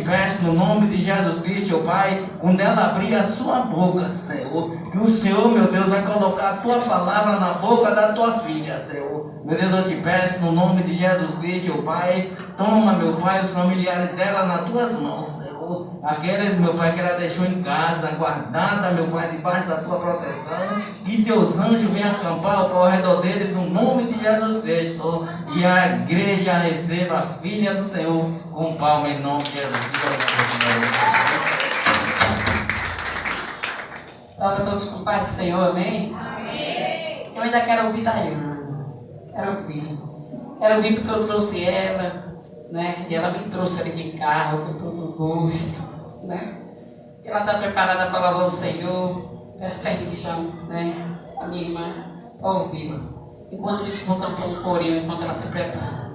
peço no nome de Jesus Cristo, Pai, quando ela abrir a sua boca, Senhor, que o Senhor, meu Deus, vai colocar a tua palavra na boca da tua filha, Senhor. Meu Deus, eu te peço no nome de Jesus Cristo, Pai, toma, meu Pai, os familiares dela nas tuas mãos, Senhor. Aqueles, meu Pai, que ela deixou em casa, guardada, meu Pai, debaixo da tua proteção, e teus anjos venham acampar ao redor deles no nome de Jesus Cristo, e a igreja receba a filha do Senhor com palma em nome de Jesus Cristo. Salve a todos com paz do Senhor, amém? Amém. Eu ainda quero ouvir Daiane. Quero ouvir porque eu trouxe ela, né? E ela me trouxe ali em carro, com todo o gosto, né? E ela está preparada para louvar o Senhor. Peço permissão, né? A minha irmã, para ouvi-la. Enquanto isso, vou cantar um corinho enquanto ela se prepara.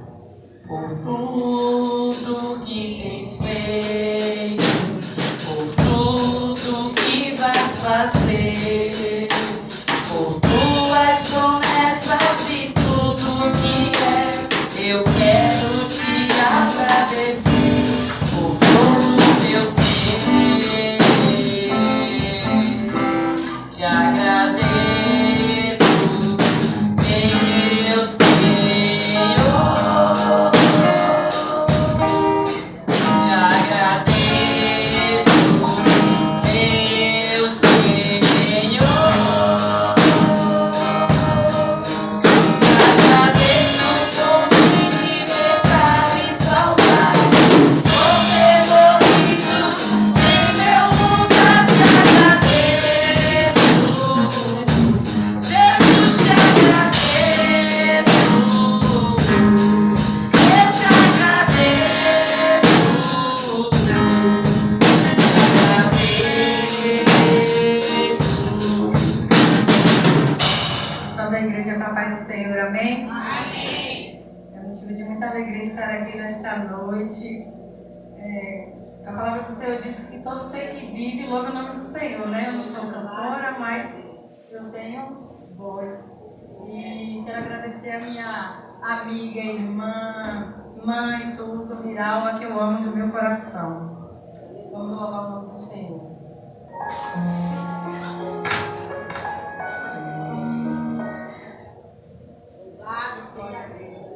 Por tudo que tens feito, por tudo que vais fazer, por tuas promessas e tudo que és, eu quero te agradecer por todo meu ser. Te agradeço, meu Senhor. Te agradeço, meu Senhor. Te agradeço por me libertar e salvar, por ter morrido em meu lugar. Te agradeço, Jesus, te agradeço. Eu te agradeço. Salve a igreja com a paz do Senhor, amém? Amém. É motivo de muita alegria estar aqui nesta noite. A palavra do Senhor diz que todo ser que vive louva o nome do Senhor, né? Eu não sou cantora, mas eu tenho voz. E quero agradecer a minha amiga, irmã, mãe, tudo, Miralva, que eu amo do meu coração. Vamos louvar o nome do Senhor. Louvado seja Deus.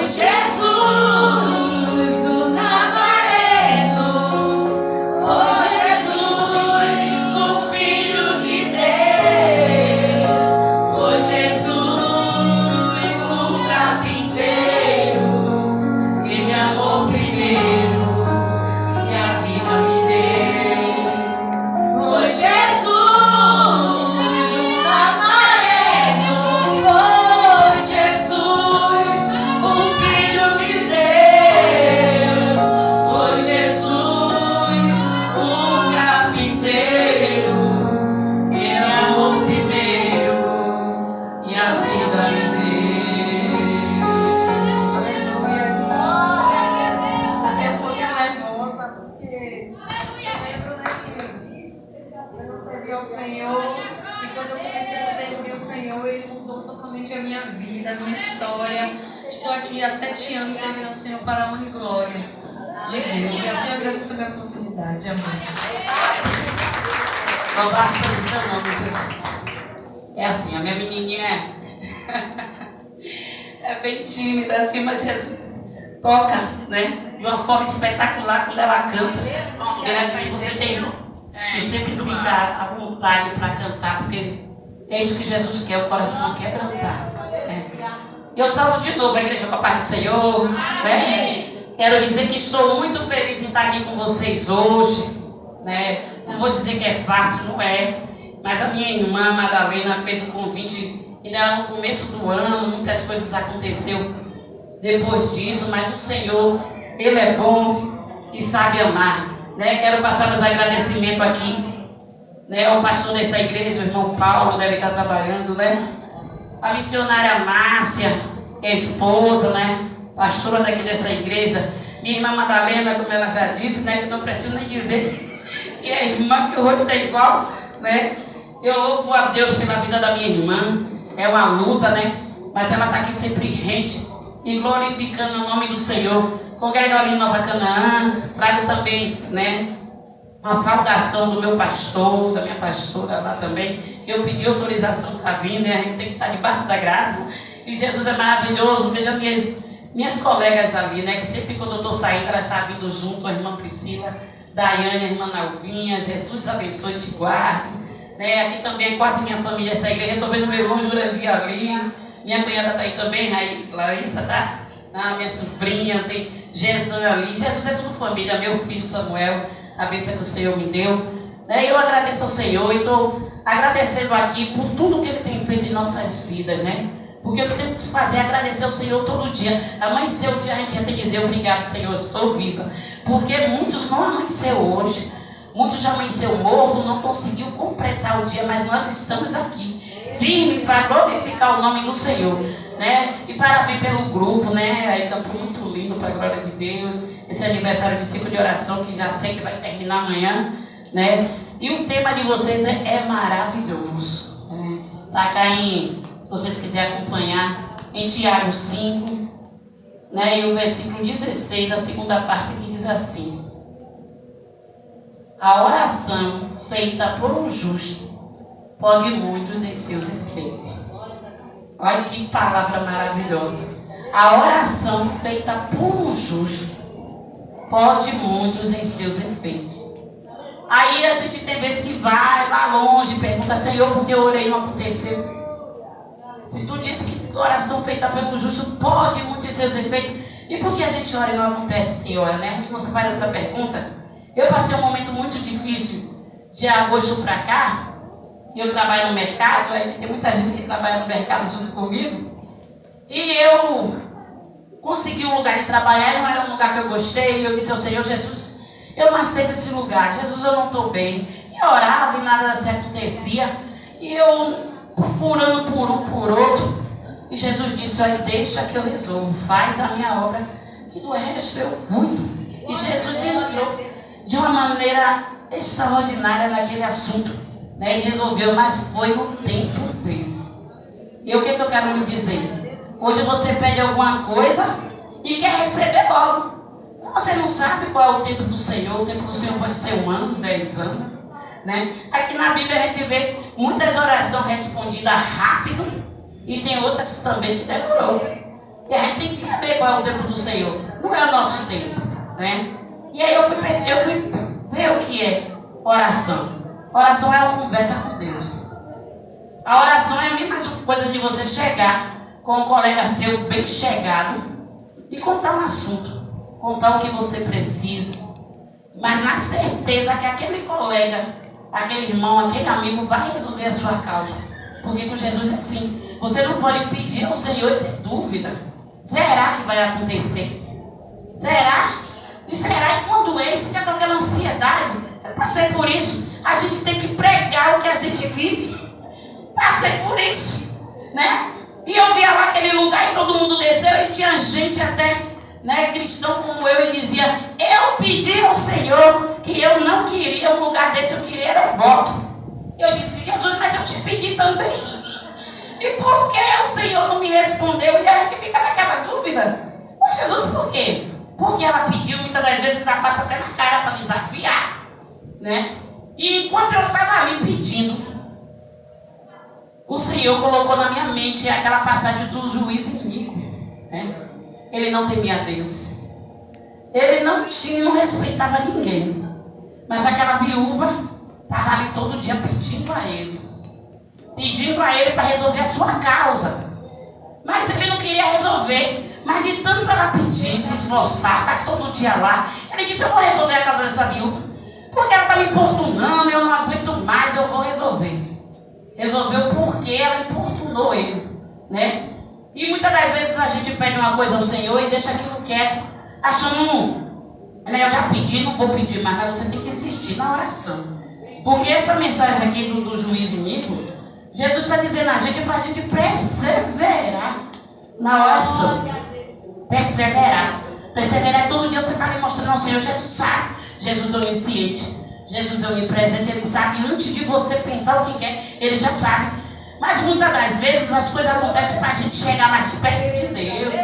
Jesus, o Nazareno, oh Jesus, o Filho de Deus, oh Jesus, o carpinteiro, que me amou primeiro e a vida me deu. Oh Jesus, o Nazareno, oh Jesus, o Filho de Deus, oh Jesus, o carpinteiro, que me amou primeiro e a vida me Aleluia. Até um pouquinho nervosa, porque eu lembro, né, que eu não servia ao Senhor, e quando eu comecei a servir ao Senhor, Ele mudou totalmente a minha vida, a minha história. Estou aqui há 7 anos servindo ao Senhor para a honra e glória de Deus. E assim eu agradeço a minha oportunidade. Amém. Louvado seja o seu nome, Jesus. É assim, a minha menininha é bem tímida, assim, mas Jesus toca, né? De uma forma espetacular quando ela canta. Ela diz que você tem que sempre ficar à vontade para cantar, porque é isso que Jesus quer, o coração quer cantar. Né? E eu saúdo de novo a igreja com a paz do Senhor. Né? Quero dizer que estou muito feliz em estar aqui com vocês hoje. Né? Não vou dizer que é fácil, não é. Mas a minha irmã Madalena fez o convite e ela no começo do ano, muitas coisas aconteceram depois disso, mas o Senhor, Ele é bom e sabe amar. Né? Quero passar meus agradecimentos aqui, né, ao pastor dessa igreja, o irmão Paulo, deve estar trabalhando, né? A missionária Márcia, que é a esposa, né? Pastora daqui dessa igreja. Minha irmã Madalena, como ela já disse, né? Que não preciso nem dizer que é irmã, que o rosto é igual, né? Eu louvo a Deus pela vida da minha irmã. É uma luta, né? Mas ela está aqui sempre rente e glorificando o nome do Senhor. Congrego ali em Nova Canaã, trago também, né? Uma saudação do meu pastor, da minha pastora lá também, que eu pedi autorização para vir, né? A gente tem que estar debaixo da graça. E Jesus é maravilhoso. Veja minhas colegas ali, né? Que sempre quando eu estou saindo, elas estão vindo junto, a irmã Priscila, Daiane, a irmã Nalvinha. Jesus abençoe e te guarde. Né? Aqui também quase minha família, essa igreja. Estou vendo meu irmão Jurandir ali. Minha cunhada está aí também, aí, Larissa, tá? Ah, minha sobrinha, tem Jesus ali. Jesus é tudo família, meu filho Samuel. A bênção que o Senhor me deu. Né? Eu agradeço ao Senhor e estou agradecendo aqui por tudo que Ele tem feito em nossas vidas, né? Porque o que temos que fazer é agradecer ao Senhor todo dia. Amanhecer o dia, a gente já tem que dizer obrigado, Senhor, estou viva. Porque muitos não amanheceram hoje. Muitos já amanheceram morto, não conseguiu completar o dia, mas nós estamos aqui, firme para glorificar o nome do Senhor. Né? E parabéns pelo grupo, né? Aí cantou muito lindo para a glória de Deus. Esse aniversário de ciclo de oração que já sei que vai terminar amanhã, né? E o tema de vocês é maravilhoso, né? Tá cá se vocês quiserem acompanhar, em Tiago 5, né? E o versículo 16, a segunda parte, que diz assim: a oração feita por um justo pode muitos em seus efeitos. Olha que palavra maravilhosa. A oração feita por um justo pode muitos em seus efeitos. Aí a gente tem vezes que vai lá longe, pergunta: Senhor, por que eu orei e não aconteceu? Se tu diz que oração feita pelo justo pode muitos em seus efeitos, e por que a gente ora e não acontece em hora, né? A gente não se faz essa pergunta. Eu passei um momento muito difícil de agosto para cá. Eu trabalho no mercado, aí tem muita gente que trabalha no mercado junto comigo. E eu consegui um lugar de trabalhar, e não era um lugar que eu gostei. E eu disse ao Senhor: Jesus, eu não aceito esse lugar. Jesus, eu não estou bem. E eu orava e nada se acontecia. E eu procurando por um, por outro. E Jesus disse: olha, deixa que eu resolvo. Faz a minha obra, que do resto eu cuido. E Jesus entrou de uma maneira extraordinária naquele assunto. Né, e resolveu, mas foi no tempo dele. E o que eu quero lhe dizer? Hoje você pede alguma coisa e quer receber logo. Você não sabe qual é o tempo do Senhor. O tempo do Senhor pode ser 1 ano, 10 anos. Né? Aqui na Bíblia a gente vê muitas orações respondidas rápido, e tem outras também que demorou. E a gente tem que saber qual é o tempo do Senhor. Não é o nosso tempo, né? E aí eu fui ver o que é oração. Oração é uma conversa com Deus. A oração é a mesma coisa de você chegar com um colega seu bem chegado e contar um assunto, contar o que você precisa, mas na certeza que aquele colega, aquele irmão, aquele amigo vai resolver a sua causa. Porque com Jesus é assim, você não pode pedir ao Senhor e ter dúvida. Será que vai acontecer? Será? E será que quando ele fica com aquela ansiedade? Eu passei por isso. A gente tem que pregar o que a gente vive. Passei por isso, né? E eu via lá aquele lugar e todo mundo desceu e tinha gente até, né, cristão como eu, e dizia: eu pedi ao Senhor que eu não queria um lugar desse, eu queria era o box. Eu disse: Jesus, mas eu te pedi também. E por que o Senhor não me respondeu? E a gente fica naquela dúvida. Mas Jesus, por quê? Porque ela pediu, muitas das vezes ela passa até na cara para desafiar, né? E enquanto eu estava ali pedindo, o Senhor colocou na minha mente aquela passagem do juiz iníquo, né? Ele não temia a Deus. Ele não respeitava ninguém. Mas aquela viúva estava ali todo dia pedindo a ele para resolver a sua causa. Mas ele não queria resolver. Mas de tanto ela pedir, se esforçar, estar todo dia lá, ele disse: eu vou resolver a causa dessa viúva, porque ela está me importunando, eu não aguento mais, eu vou resolver. Resolveu porque ela importunou ele, né? E muitas das vezes a gente pede uma coisa ao Senhor e deixa aquilo quieto, achando, né, eu já pedi, não vou pedir mais, mas você tem que insistir na oração. Porque essa mensagem aqui do juiz iníquo, Jesus está dizendo a gente para a gente perseverar na oração. Perseverar todo dia você está ali mostrando ao Senhor. Jesus sabe, Jesus é onisciente, Jesus é onipresente, Ele sabe antes de você pensar o que quer, Ele já sabe. Mas muitas das vezes as coisas acontecem para a gente chegar mais perto de Deus.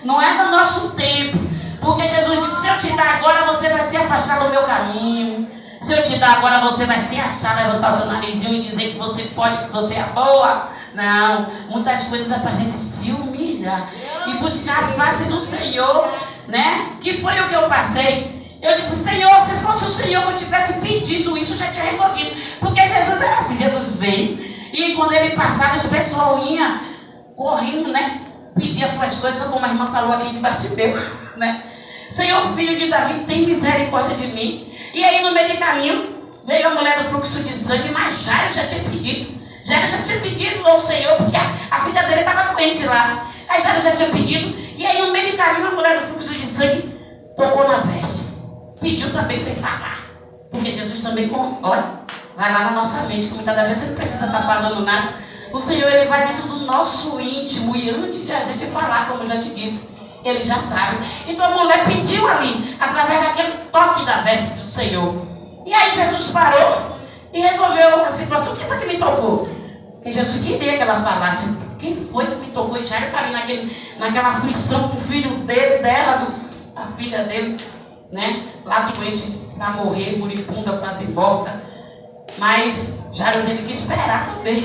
Não é no nosso tempo, porque Jesus disse: se eu te dar agora, você vai se afastar do meu caminho. Se eu te dar agora, você vai se achar, levantar seu narizinho e dizer que você pode, que você é boa. Não, muitas coisas é para a gente se humilhar e buscar a face do Senhor, né? Que foi o que eu passei. Eu disse: Senhor, se fosse o Senhor que eu tivesse pedido isso, já tinha resolvido. Porque Jesus era assim, Jesus veio, e quando ele passava, os pessoal ia correndo, né? Pedir as suas coisas, como a irmã falou aqui de Bartimeu, né? Senhor, filho de Davi, tem misericórdia de mim. E aí no meio do caminho, veio a mulher do fluxo de sangue, mas Jairo já tinha pedido. Jairo já tinha pedido ao Senhor, porque a filha dele estava doente lá. Aí Jairo já tinha pedido, e aí no meio do caminho, a mulher do fluxo de sangue tocou na veste. Pediu também sem falar. Porque Jesus também, olha, vai lá na nossa mente, que muitas das vezes você não precisa estar falando nada. O Senhor, Ele vai dentro do nosso íntimo, e antes de a gente falar, como eu já te disse, Ele já sabe. Então a mulher pediu ali, através daquele toque da veste do Senhor. E aí Jesus parou e resolveu a situação. Quem foi que me tocou? Porque Jesus queria que ela falasse. Quem foi que me tocou? E já está ali naquela aflição do filho dele, a filha dele, né? Lá doente, para morrer, moribunda, quase morta. Mas Jairo teve que esperar também.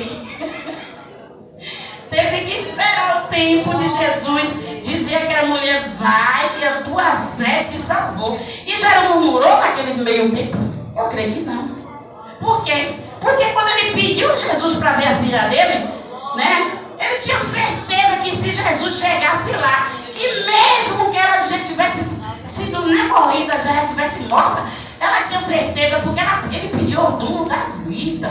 Teve que esperar o tempo de Jesus. Dizia que a mulher: vai, que a tua fé te salvou. E Jairo murmurou naquele meio tempo? Eu creio que não. Por quê? Porque quando ele pediu a Jesus para ver a filha dele, né? Ele tinha certeza que se Jesus chegasse lá, que mesmo que ela já tivesse sido morrida, já tivesse morta, ela tinha certeza, porque ele pediu o dono da vida.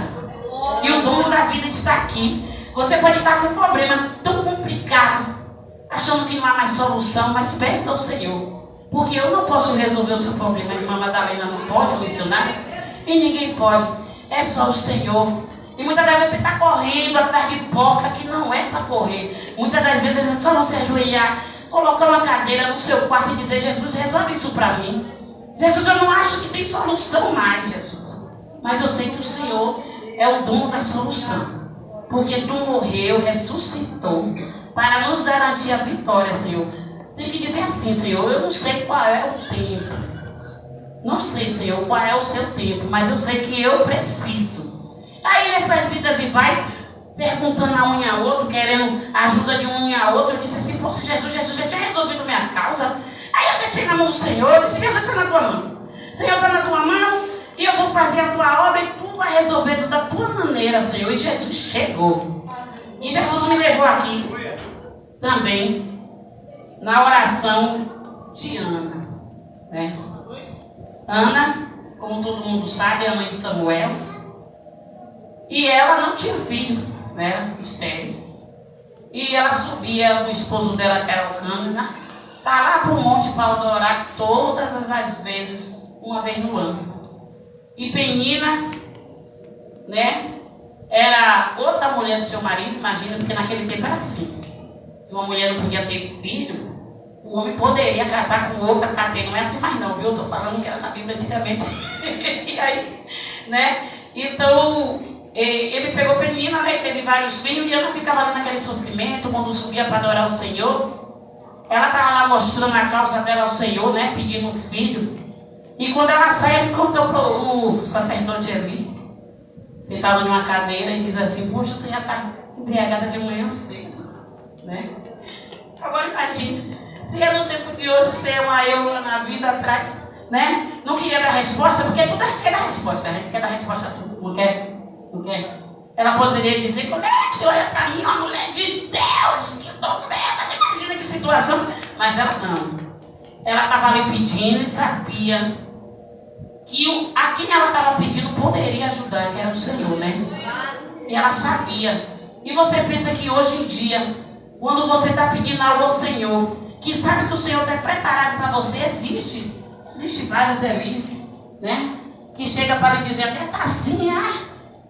E o dono da vida está aqui. Você pode estar com um problema tão complicado, achando que não há mais solução, mas peça ao Senhor. Porque eu não posso resolver o seu problema, a irmã Madalena não pode, missionária, e ninguém pode. É só o Senhor. E muitas das vezes você está correndo atrás de porca que não é para correr. Muitas das vezes é só você ajoelhar, colocar uma cadeira no seu quarto e dizer: Jesus, resolve isso para mim. Jesus, eu não acho que tem solução mais, Jesus. Mas eu sei que o Senhor é o dono da solução. Porque tu morreu, ressuscitou, para nos garantir a vitória, Senhor. Tem que dizer assim: Senhor, eu não sei qual é o tempo. Não sei, Senhor, qual é o seu tempo, mas eu sei que eu preciso. Aí nessas idas e vai, perguntando a um e a outro, querendo ajuda de um e a outro. Eu disse assim, fosse Jesus já tinha resolvido minha causa. Aí eu deixei na mão do Senhor, eu disse, Jesus, está na tua mão. Senhor, está na tua mão, e eu vou fazer a tua obra, e tu vai resolver tudo da tua maneira, Senhor. E Jesus chegou. E Jesus me levou aqui também, na oração de Ana, né? Ana, como todo mundo sabe, é a mãe de Samuel. E ela não tinha filho, né? Estéril. E ela subia, o esposo dela, que era Elcana, tá lá para o monte para adorar todas as vezes, uma vez no ano. E Penina, né? Era outra mulher do seu marido, imagina, porque naquele tempo era assim. Se uma mulher não podia ter filho, o homem poderia casar com outra para ter. Não é assim mais não, viu? Eu estou falando que era na Bíblia antigamente. E aí, né? Então, ele pegou Penina, né? Teve vários filhos, e Ana ficava ali naquele sofrimento, quando subia para adorar o Senhor. Ela estava lá mostrando a causa dela ao Senhor, né? Pedindo um filho. E quando ela sai, ela encontrou o sacerdote ali, sentado numa cadeira, e diz assim, poxa, você já está embriagada de manhã cedo, né? Agora imagine, se é no tempo de hoje, você é uma eu lá na vida atrás, né? Não queria dar resposta, porque tudo a gente quer dar resposta, a gente quer dar resposta a tudo, não quer? Não quer? Ela poderia dizer, como é que olha para mim, uma mulher de Deus, que eu estou bêbada, imagina que situação. Mas ela não. Ela estava ali pedindo e sabia que a quem ela estava pedindo poderia ajudar, que era o Senhor, né? E ela sabia. E você pensa que hoje em dia, quando você está pedindo algo ao Senhor, que sabe que o Senhor está preparado para você, existe vários ali, né? Que chega para lhe dizer, até tá assim,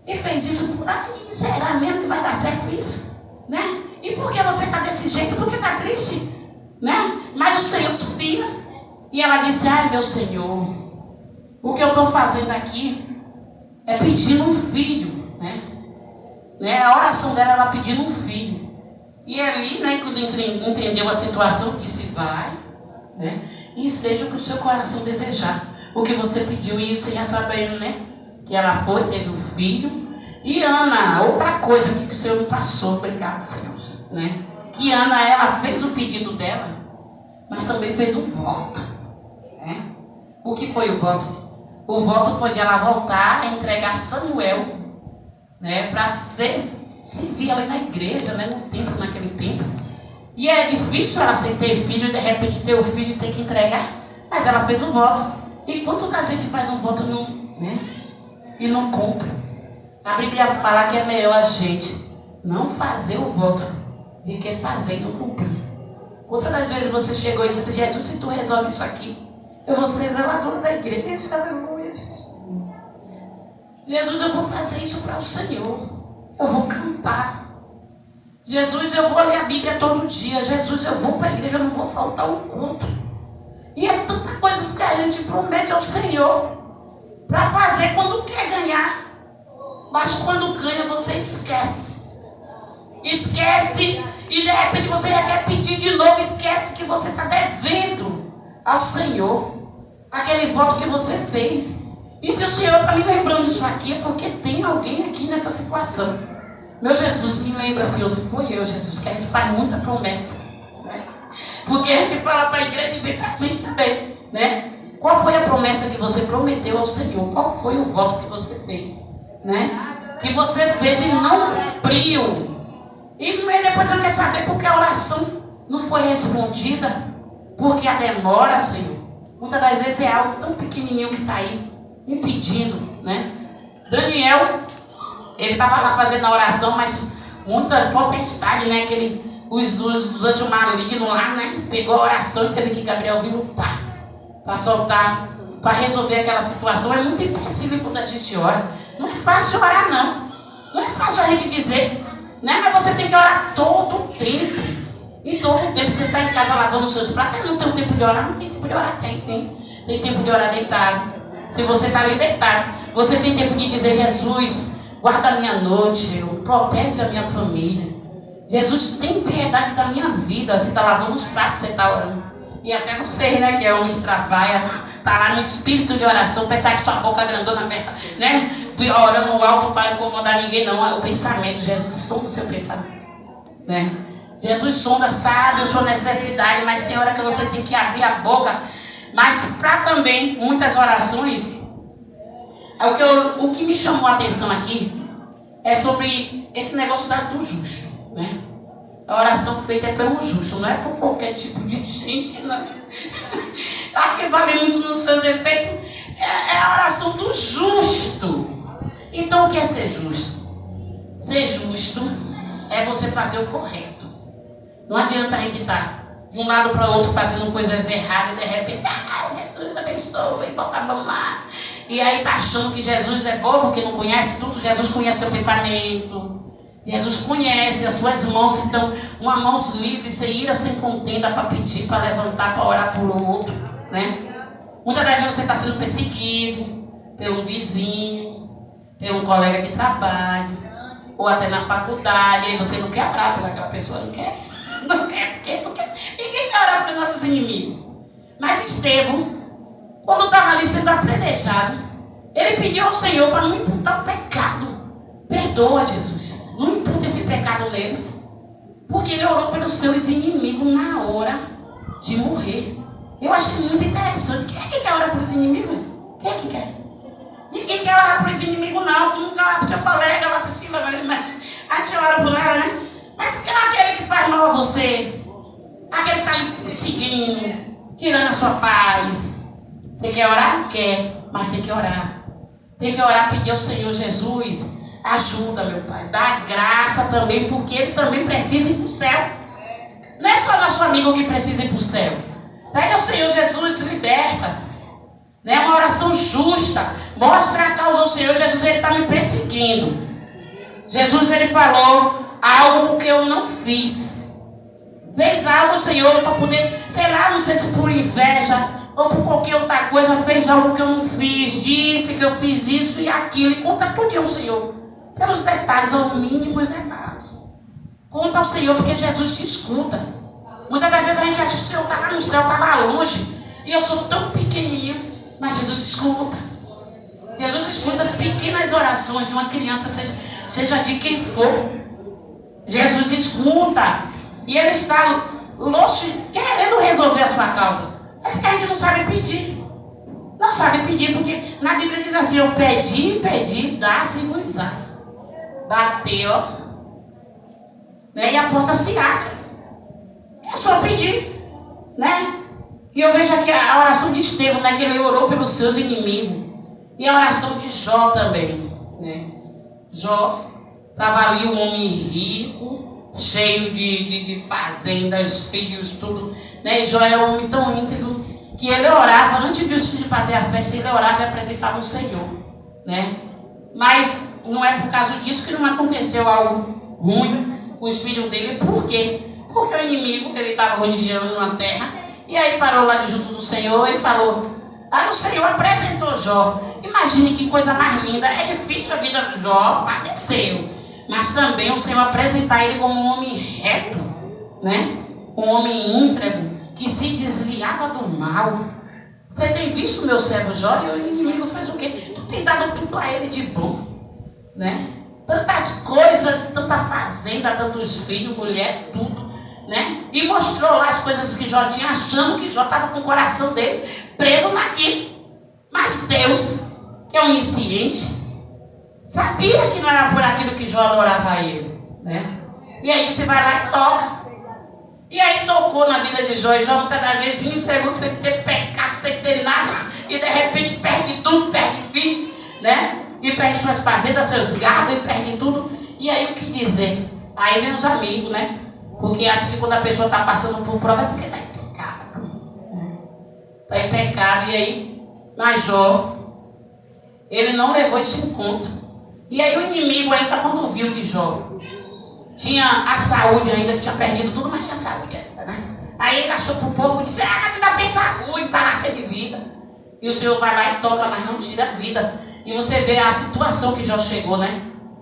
e fez isso, será mesmo que vai dar certo isso? Né? E por que você está desse jeito? Por que está triste? Né? Mas o Senhor sabia. E ela disse, meu Senhor, o que eu estou fazendo aqui é pedindo um filho, né? A oração dela era pedindo um filho. E ali, né, quando entendeu a situação, disse, vai, né? E seja o que o seu coração desejar. O que você pediu, e você já sabendo, né? Que ela foi, teve um filho. E Ana, outra coisa que o Senhor me passou, obrigado, Senhor, né? Que Ana, ela fez o pedido dela, mas também fez um voto, né? O que foi o voto? O voto foi de ela voltar a entregar Samuel, né? Para servir ali na igreja, né? No templo, naquele tempo. E é difícil ela sem ter filho e de repente ter o filho e ter que entregar, mas ela fez um voto. E quanto da gente faz um voto e não cumpre? A Bíblia fala que é melhor a gente não fazer o voto do que fazer e não cumprir. Quantas das vezes você chegou e disse, Jesus, se tu resolve isso aqui, eu vou ser zelador da igreja, aleluia. Jesus, eu vou fazer isso para o Senhor. Eu vou cantar. Jesus, eu vou ler a Bíblia todo dia. Jesus, eu vou para a igreja, eu não vou faltar um culto. E é tanta coisa que a gente promete ao Senhor para fazer quando quer ganhar. Mas quando ganha, você esquece. Esquece. E de repente você já quer pedir de novo. Esquece que você está devendo ao Senhor aquele voto que você fez. E se o Senhor está me lembrando isso aqui, é porque tem alguém aqui nessa situação. Meu Jesus, me lembra, Senhor, se foi eu, Jesus, que a gente faz muita promessa, né? Porque a gente fala para a igreja e vem para a gente também, né? Qual foi a promessa que você prometeu ao Senhor? Qual foi o voto que você fez, né? Que você fez e não cumpriu. E depois você quer saber porque a oração não foi respondida, porque a demora, Senhor. Muitas das vezes é algo tão pequenininho que está aí, impedindo, né? Daniel, ele estava lá fazendo a oração, mas muita potestade, né? Os anjos malignos lá, né? Pegou a oração e teve que Gabriel vir lutar para soltar, para resolver aquela situação. É muito impossível quando a gente ora. Não é fácil orar, não. Não é fácil a gente dizer, né? Mas você tem que orar todo o tempo. E todo o tempo você está em casa lavando os seus pratos. Não tem tempo de orar? Não tem tempo de orar. Tem tempo de orar deitado. Se você está ali deitado, você tem tempo de dizer, Jesus, guarda a minha noite, protege a minha família. Jesus, tem piedade da minha vida. Você está lavando os pratos, você está orando. E até você, né, que é homem que trabalha, está lá no espírito de oração, pensar que sua boca grandona aberta, né? orando alto para incomodar ninguém, não. É o pensamento. Jesus sonda o seu pensamento, né? Jesus sonda, sabe a sua necessidade, mas tem hora que você tem que abrir a boca. Mas para também, muitas orações, o que me chamou a atenção aqui é sobre esse negócio do justo, né? A oração feita é pelo justo, não é por qualquer tipo de gente, não. Aqui vale muito nos seus efeitos, é a oração do justo. Então o que é ser justo? Ser justo é você fazer o correto. Não adianta a gente estar de um lado para o outro fazendo coisas erradas e de repente, Jesus abençoe, e bota a mão lá. E aí está achando que Jesus é bobo, que não conhece tudo. Jesus conhece seu pensamento. Jesus conhece as suas mãos, então uma mão livre, sem ira, sem contenda, para pedir, para levantar, para orar por outro, né? Muitas das vezes você está sendo perseguido por um vizinho, por um colega de trabalho, ou até na faculdade, aí você não quer orar pelaquela pessoa, não quer. Ninguém quer orar pelos nossos inimigos. Mas Estevão, quando estava ali sendo apedrejado, ele pediu ao Senhor para não imputar o pecado. Perdoa, Jesus, não imputa esse pecado neles, porque ele orou pelos seus inimigos na hora de morrer. Eu achei muito interessante. Quem é que quer orar pelos inimigos? Quem é que quer? Ninguém quer orar pelos inimigos, não. Tu nunca ora para o seu colega lá por cima, mas a gente ora por ela, né? Mas aquele que faz mal a você, aquele que está ali te seguindo, tirando a sua paz. Você quer orar? Quer, mas tem que orar. Tem que orar, pedir ao Senhor Jesus, ajuda, meu Pai. Dá graça também, porque ele também precisa ir para o céu. Não é só nosso amigo que precisa ir para o céu. Pede ao Senhor Jesus, liberta. Né? Uma oração justa. Mostra a causa ao Senhor. Jesus, ele está me perseguindo. Jesus, ele falou algo que eu não fiz. Fez algo, Senhor, para poder, sei lá, não sei se por inveja ou por qualquer outra coisa, fez algo que eu não fiz. Disse que eu fiz isso e aquilo. E conta tudo ao Senhor. Pelos detalhes, ao mínimo detalhes. Conta ao Senhor, porque Jesus te escuta. Muitas das vezes a gente acha que o Senhor está lá no céu, está lá longe. E eu sou tão pequenininho, mas Jesus escuta. Jesus escuta as pequenas orações de uma criança, seja de quem for. Jesus escuta. E Ele está longe, querendo resolver a sua causa. Mas que a gente não sabe pedir. Não sabe pedir, porque na Bíblia diz assim: eu pedi, dá-se-vos-á. Bateu, né? E a porta se abre. É só pedir, né? E eu vejo aqui a oração de Estevão, né? Que ele orou pelos seus inimigos. E a oração de Jó também, né? Jó estava ali um homem rico, cheio de fazendas, filhos, tudo, né? E Jó era um homem tão íntegro que ele orava, antes de fazer a festa, ele orava e apresentava o Senhor, né? Mas não é por causa disso que não aconteceu algo ruim com os filhos dele. Por quê? Porque o inimigo, ele estava rodeando uma terra, e aí parou lá junto do Senhor e falou. Aí o Senhor apresentou Jó. Imagine que coisa mais linda. É difícil a vida do Jó, padeceu. Mas também o Senhor apresentar ele como um homem reto, né? Um homem íntegro, que se desviava do mal. Você tem visto o meu servo Jó? E o inimigo fez o quê? Tu tem dado tudo a ele de bom, né? Tantas coisas, tanta fazenda, tantos filhos, mulher, tudo, né? E mostrou lá as coisas que Jó tinha, achando que Jó estava com o coração dele preso naquilo. Mas Deus, que é onisciente, sabia que não era por aquilo que Jó orava a ele, né? E aí você vai lá e toca. E aí tocou na vida de Jó, e Jó muitas das vezes entregou sem ter pecado, sem ter nada, e de repente perde tudo, perde vida, né? E perde suas fazendas, seus gados, e perde tudo. E aí o que dizer? Aí vem os amigos, né? Porque acho que quando a pessoa está passando por prova é porque está em pecado. Está em pecado, e aí, mas Jó, ele não levou isso em conta. E aí o inimigo ainda, quando viu que Jó tinha a saúde ainda, que tinha perdido tudo, mas tinha saúde ainda, né? Aí ele achou pro povo e disse: mas ainda tem saúde, está lá cheio de vida. E o Senhor vai lá e toca, mas não tira a vida. E você vê a situação que Jó chegou, né?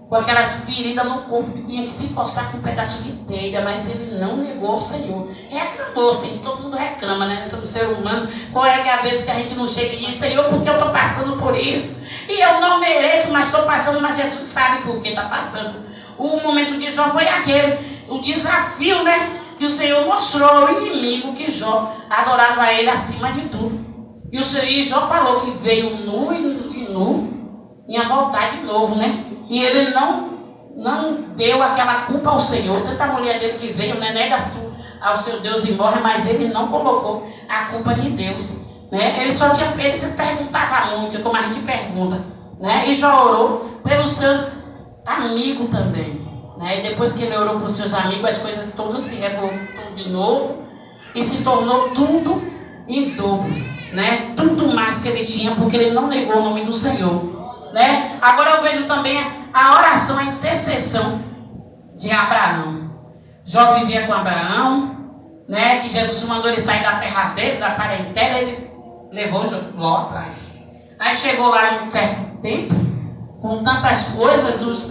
Com aquelas feridas no corpo, que tinha que se coçar com um pedaço de telha, mas ele não negou ao Senhor. Reclamou, sim, todo mundo reclama, né? Sobre o ser humano. Qual é que é a vez que a gente não chega e diz: Senhor, por que eu estou passando por isso? E eu não mereço, mas estou passando, mas Jesus sabe por que está passando. O momento de Jó foi aquele, o desafio, né? Que o Senhor mostrou ao inimigo que Jó adorava ele acima de tudo. E o Senhor, e Jó falou que veio nu e nu, ia voltar de novo, né? E ele não deu aquela culpa ao Senhor. Tanta mulher dele que veio, né? Nega-se ao seu Deus e morre, mas ele não colocou a culpa de Deus, né? Ele se perguntava muito, como a gente pergunta, né? E Jó orou pelos seus amigos também, né? E depois que ele orou pelos seus amigos, as coisas todas se revoltou de novo e se tornou tudo em dobro, né? Tudo mais que ele tinha, porque ele não negou o nome do Senhor, né? Agora eu vejo também a oração, a intercessão de Abraão. Jó vivia com Abraão, né? Que Jesus mandou ele sair da terra dele, da parentela, ele levou Ló atrás. Aí chegou lá em um certo tempo, com tantas coisas, os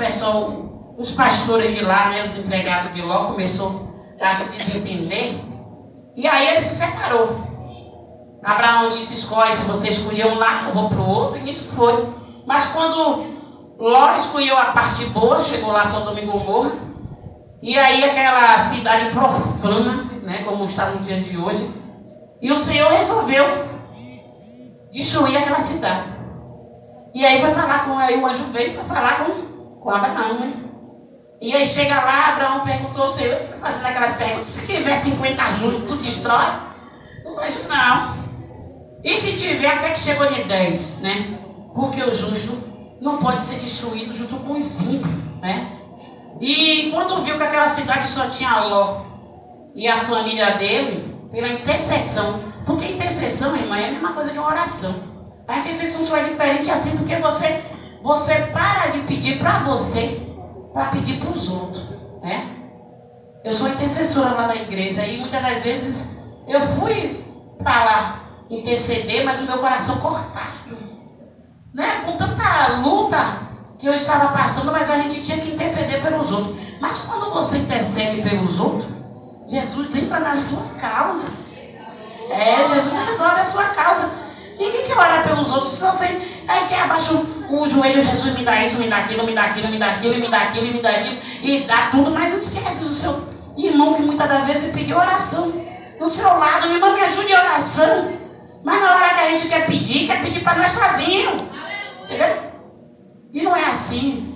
pastores de lá, né, os empregados de Ló, começou a se desentender. E aí ele se separou. Abraão disse: escolhe, se você escolher um lado, eu vou para o outro, e isso foi. Mas quando Ló escolheu a parte boa, chegou lá Sodoma e Gomorra, e aí aquela cidade profana, né, como está no dia de hoje, e o Senhor resolveu destruir aquela cidade. E aí vai falar com, aí o anjo veio para falar com Abraão, né? E aí chega lá, Abraão perguntou ao Senhor, fazendo aquelas perguntas: se tiver 50 justos, tu destrói? Mas não. E se tiver, até que chegou de 10, né? Porque o justo não pode ser destruído junto com os ímpios, né? E quando viu que aquela cidade só tinha Ló e a família dele, pela intercessão, porque intercessão, irmã, é a mesma coisa de uma oração. A intercessão só é diferente assim, porque você para de pedir para você, para pedir para os outros, né? Eu sou intercessora lá na igreja e muitas das vezes eu fui para lá interceder, mas o meu coração cortado, né? Com tanta luta que eu estava passando, mas a gente tinha que interceder pelos outros. Mas quando você intercede pelos outros, Jesus entra na sua causa. Jesus resolve a sua causa. Ninguém quer orar pelos outros, se você aí quer abaixar o joelho: Jesus me dá isso, me dá aquilo, me dá aquilo, me dá aquilo, me dá aquilo, me dá aquilo, e dá tudo, mas não esquece do seu irmão que muitas das vezes pediu oração do seu lado. Meu irmão, me ajude em oração. Mas na hora que a gente quer pedir para nós sozinhos. Entendeu? E não é assim.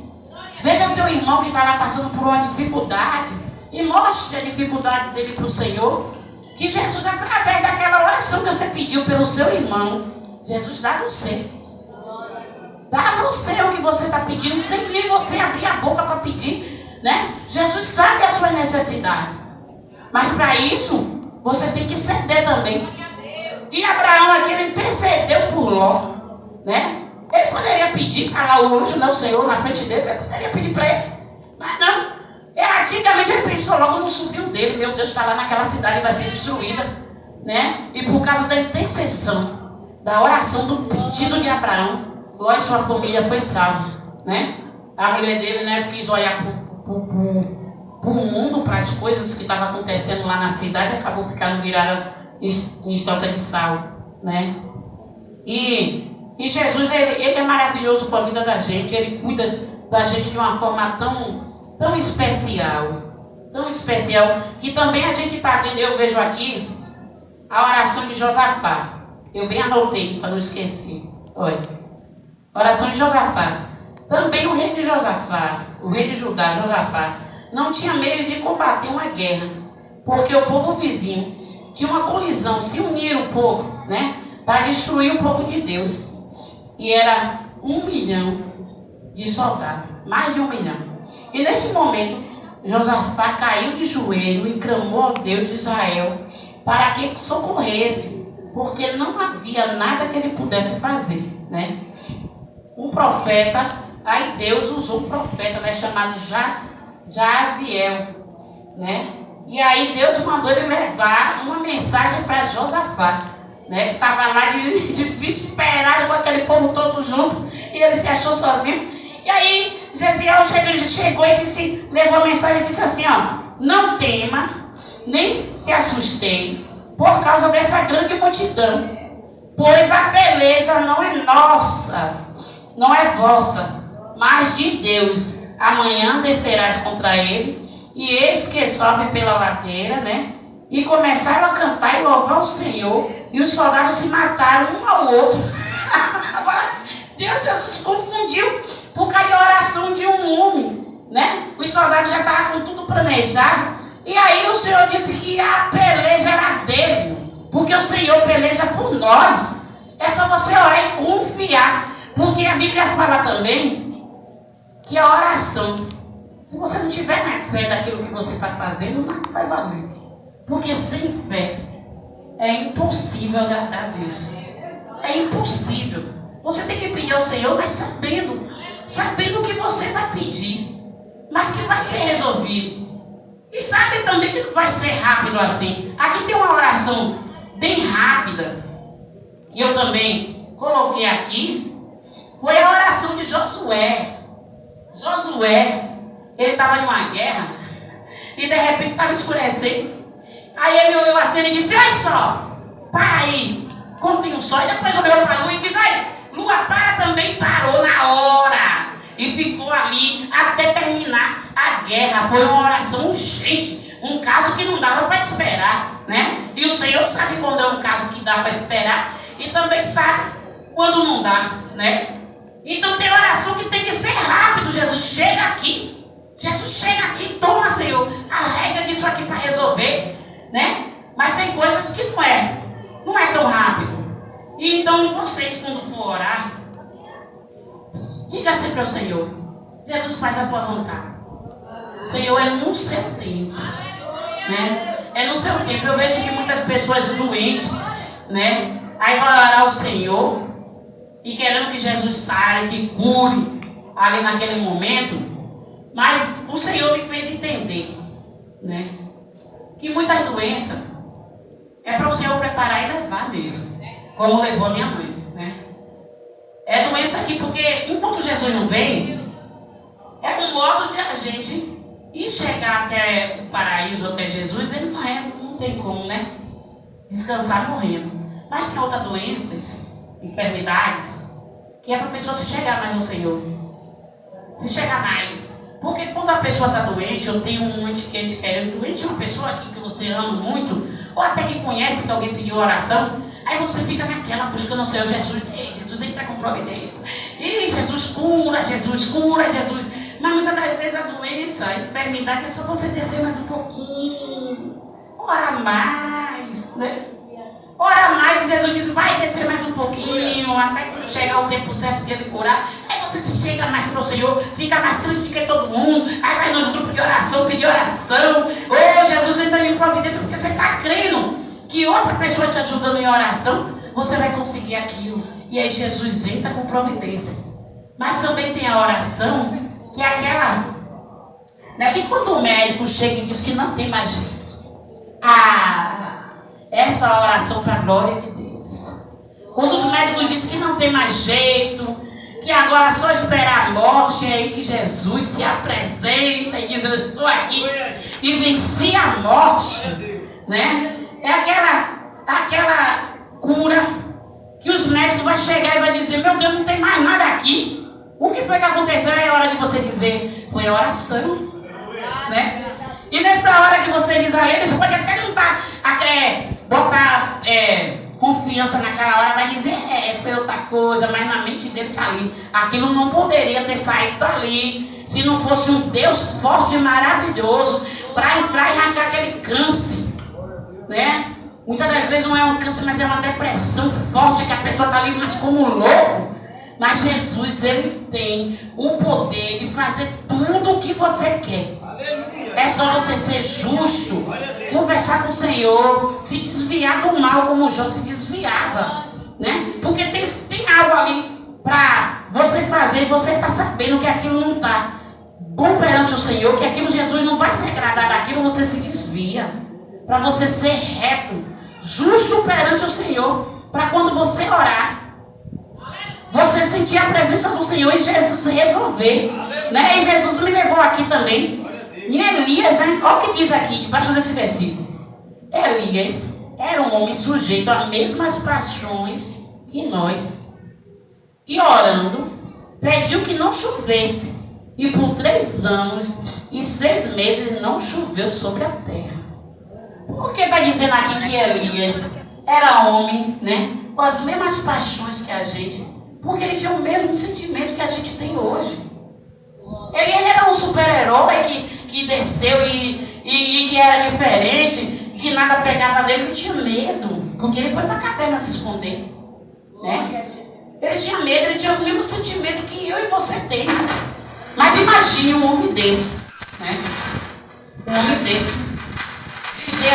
Veja seu irmão que está lá passando por uma dificuldade e mostre a dificuldade dele para o Senhor. Que Jesus, através daquela oração que você pediu pelo seu irmão, Jesus dá a você. Dá a você o que você está pedindo, sem nem você abrir a boca para pedir, né? Jesus sabe a sua necessidade. Mas para isso, você tem que ceder também. E Abraão aqui, ele intercedeu por Ló, né? Ele poderia pedir para lá o anjo, não, o Senhor, na frente dele, ele poderia pedir para ele. Mas não. Antigamente ele pensou logo no sobrinho dele: meu Deus, está lá naquela cidade e vai ser destruída, né? E por causa da intercessão, da oração, do pedido de Abraão, Ló e sua família foi salva, né? A mulher dele, né, quis olhar para o mundo, para as coisas que estavam acontecendo lá na cidade, acabou ficando virada em estátua de sal, né? E Jesus, ele é maravilhoso com a vida da gente. Ele cuida da gente de uma forma tão especial, que também a gente está vendo. Eu vejo aqui a oração de Josafá. Eu bem anotei para não esquecer. Olha, oração de Josafá. Também o rei de Josafá, o rei de Judá, Josafá, não tinha meios de combater uma guerra, porque o povo vizinho tinha uma colisão, se uniram um pouco, né, para destruir o povo de Deus. E era 1 milhão de soldados, mais de 1 milhão. E nesse momento, Josafá caiu de joelho e clamou ao Deus de Israel para que socorresse, porque não havia nada que ele pudesse fazer, né? Um profeta, aí Deus usou um profeta, né, chamado Jaziel, né? E aí Deus mandou ele levar uma mensagem para Josafá, né, que estava lá desesperado com aquele povo todo junto, e ele se achou sozinho. E aí Jaziel chegou e disse, levou a mensagem e disse assim, ó: não tema, nem se assustei por causa dessa grande multidão, pois a peleja não é nossa, não é vossa, mas de Deus. Amanhã descerás contra ele, e eis que sobe pela ladeira, né? E começaram a cantar e louvar o Senhor, e os soldados se mataram um ao outro. Agora, Deus Jesus confundiu por causa da oração de um homem, né? Os soldados já estavam com tudo planejado, e aí o Senhor disse que a peleja era dele, porque o Senhor peleja por nós. É só você orar e confiar, porque a Bíblia fala também que a oração, se você não tiver na fé daquilo que você está fazendo, não vai valer. Porque sem fé é impossível agradar a Deus. É impossível. Você tem que pedir ao Senhor, mas sabendo o que você vai pedir, mas que vai ser resolvido. E sabe também que não vai ser rápido assim. Aqui tem uma oração bem rápida, que eu também coloquei aqui. Foi a oração de Josué. Josué, ele estava em uma guerra e de repente estava escurecendo. Aí ele olhou assim e disse: olha só, para aí, contem o sol. E depois olhou para a lua e disse: olha, lua, para também. Parou na hora e ficou ali até terminar a guerra. Foi uma oração urgente, um caso que não dava para esperar, né? E o Senhor sabe quando é um caso que dá para esperar e também sabe quando não dá, né? Então tem oração que tem que ser rápido. Jesus chega aqui, toma, Senhor, a regra disso aqui para resolver, né? Mas tem coisas que não é tão rápido. E então vocês, quando for orar, diga sempre ao Senhor: Jesus, faz a tua vontade. Senhor, é no seu tempo, né? É no seu tempo. Eu vejo que muitas pessoas doentes, né? Aí vai orar ao Senhor e querendo que Jesus saia, que cure ali naquele momento. Mas o Senhor me fez entender, né? Que muitas doenças é para o Senhor preparar e levar mesmo, como levou a minha mãe, né? É doença aqui porque enquanto Jesus não vem, é um modo de a gente ir chegar até o paraíso, até Jesus, ele morrendo, não tem como, né? Descansar morrendo. Mas tem outras doenças, enfermidades, que é para a pessoa se chegar mais no Senhor, se chegar mais. Porque quando a pessoa está doente, ou tem um ente querendo doente, uma pessoa aqui que você ama muito, ou até que conhece que alguém pediu oração, aí você fica naquela buscando o Senhor. Jesus, Jesus entra com providência, e Jesus cura, Jesus. Mas muitas das vezes a doença, a enfermidade é só você descer mais um pouquinho, ora mais, né? Ora mais, e Jesus diz: vai descer mais um pouquinho, até quando chegar o tempo certo de ele curar. Aí você se chega mais para o Senhor, fica mais tranquilo que todo mundo. Aí vai nos grupos de oração, pedir oração. Oh, Jesus entra em providência, porque você está crendo que outra pessoa te ajudando em oração, você vai conseguir aquilo. E aí Jesus entra com providência. Mas também tem a oração, que é aquela, né, que quando o médico chega e diz que não tem mais jeito, essa oração para a glória de Deus. Quando os médicos dizem que não tem mais jeito, que agora é só esperar a morte, é aí que Jesus se apresenta e diz: eu estou aqui e venci a morte, né? É aquela cura que os médicos vão chegar e vão dizer: meu Deus, não tem mais nada aqui. O que foi que aconteceu? É a hora de você dizer: foi a oração, né? E nessa hora que você diz ali, você pode até não estar botar confiança naquela hora, vai dizer: foi outra coisa, mas na mente dele está ali. Aquilo não poderia ter saído dali se não fosse um Deus forte e maravilhoso para entrar e arrancar aquele câncer, né? Muitas das vezes não é um câncer, mas é uma depressão forte que a pessoa está ali, mas como louco. Mas Jesus, ele tem o poder de fazer tudo o que você quer. É só você ser justo, conversar com o Senhor, se desviar do mal como Jó se desviava, né? Porque tem algo ali para você fazer e você está sabendo que aquilo não está bom perante o Senhor, que aquilo Jesus não vai se agradar daquilo, você se desvia. Para você ser reto, justo perante o Senhor, para quando você orar, você sentir a presença do Senhor e Jesus resolver, né? E Jesus me levou aqui também. E Elias, né? Olha o que diz aqui, debaixo desse versículo. Elias era um homem sujeito às mesmas paixões que nós. E orando, pediu que não chovesse. E por 3 anos e 6 meses não choveu sobre a terra. Por que está dizendo aqui que Elias era homem, né? Com as mesmas paixões que a gente? Porque ele tinha o mesmo sentimento que a gente tem hoje. Ele era um super-herói que desceu e que era diferente, que nada pegava nele. Ele tinha medo, porque ele foi para a caverna se esconder, né? Ele tinha medo, ele tinha o mesmo sentimento que eu e você tem. Mas imagine um homem desse, né? Um homem desse. Dizer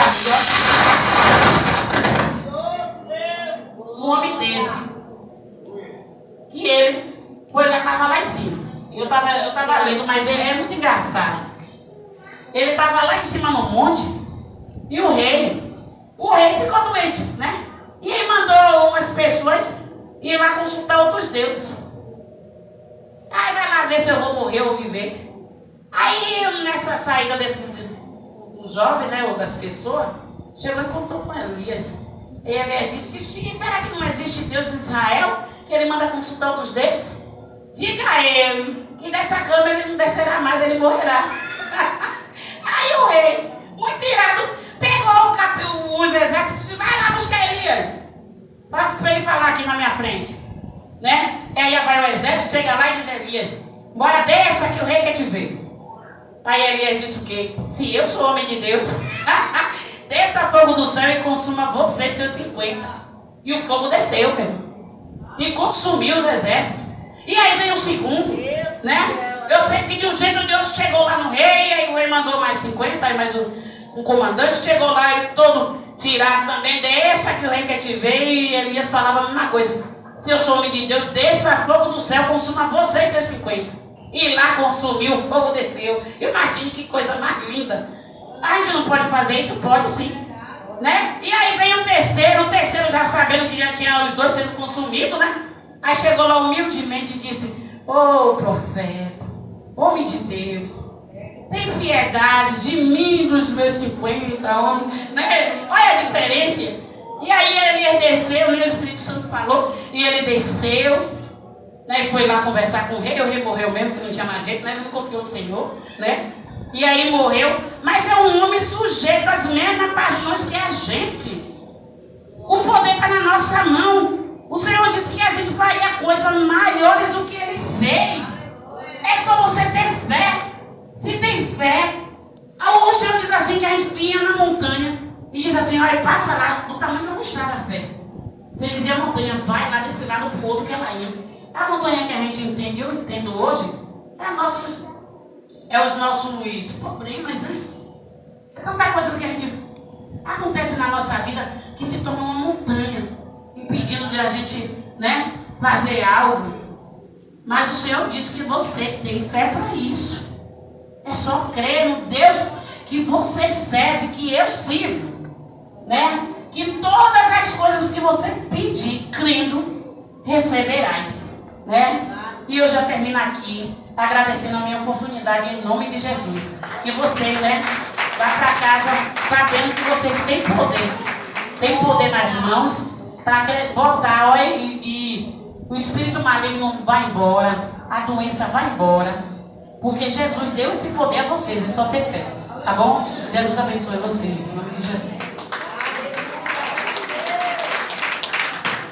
um homem desse. Que ele estava lá em cima. Eu tava lendo, mas é muito engraçado. Ele estava lá em cima no monte e o rei ficou doente, né? E ele mandou umas pessoas ir lá consultar outros deuses. Aí vai lá ver se eu vou morrer ou viver. Aí nessa saída desse jovem, né, ou das pessoas, chegou e contou com Elias. E Elias disse: será que não existe Deus em Israel? Que ele manda consultar outros deuses? Diga a ele que dessa cama ele não descerá mais, ele morrerá. Aí o rei, muito irado, pegou os exércitos e disse: vai lá buscar Elias, para ele falar aqui na minha frente, né? E aí vai o exército, chega lá e diz: Elias, bora desça que o rei quer te ver. Aí Elias disse o quê? Se eu sou homem de Deus, desça fogo do céu e consuma você e seus 50. E o fogo desceu, meu, e consumiu os exércitos. E aí veio o segundo, né? Eu sei que de um jeito Deus chegou lá no rei, aí o rei mandou mais 50, aí mais um comandante chegou lá, ele todo tirado também, desça que o rei quer te ver. E Elias falava a mesma coisa: se eu sou homem de Deus, desça fogo do céu, consuma você e seus 50. E lá consumiu, o fogo desceu. Imagine que coisa mais linda. A gente não pode fazer isso? Pode sim, né? E aí vem o terceiro já sabendo que já tinha os 2 sendo consumidos, né? Aí chegou lá humildemente e disse: ô profeta, homem de Deus, tem piedade de mim, dos meus 50 homens, né? Olha a diferença. E aí Elias desceu, e o Espírito Santo falou, e ele desceu, né? E foi lá conversar com o rei morreu mesmo, porque não tinha mais jeito, né? Ele não confiou no Senhor, né? E aí morreu, mas é um homem sujeito às mesmas paixões que a gente. O poder está na nossa mão. O Senhor disse que a gente faria coisas maiores do que Ele fez. É só você ter fé. Se tem fé, o Senhor diz assim que a gente vinha na montanha e diz assim: olha, passa lá, do tamanho da mostarda a fé. Você dizia a montanha, vai lá desse lado para o outro que ela ia. A montanha que a gente entende, eu entendo hoje, é os nossos problemas, né? É tanta coisa que a gente acontece na nossa vida que se torna uma montanha, impedindo de a gente, né, fazer algo. Mas o Senhor disse que você tem fé para isso. É só crer no Deus que você serve, que eu sirvo, né? Que todas as coisas que você pedir, crendo, receberás, né? E eu já termino aqui agradecendo a minha oportunidade em nome de Jesus. Que vocês, né, vá para casa sabendo que vocês têm poder nas mãos para botar, olha, e o espírito maligno vai embora, a doença vai embora, porque Jesus deu esse poder a vocês, é só ter fé, tá bom? Jesus abençoe vocês, em nome de Jesus.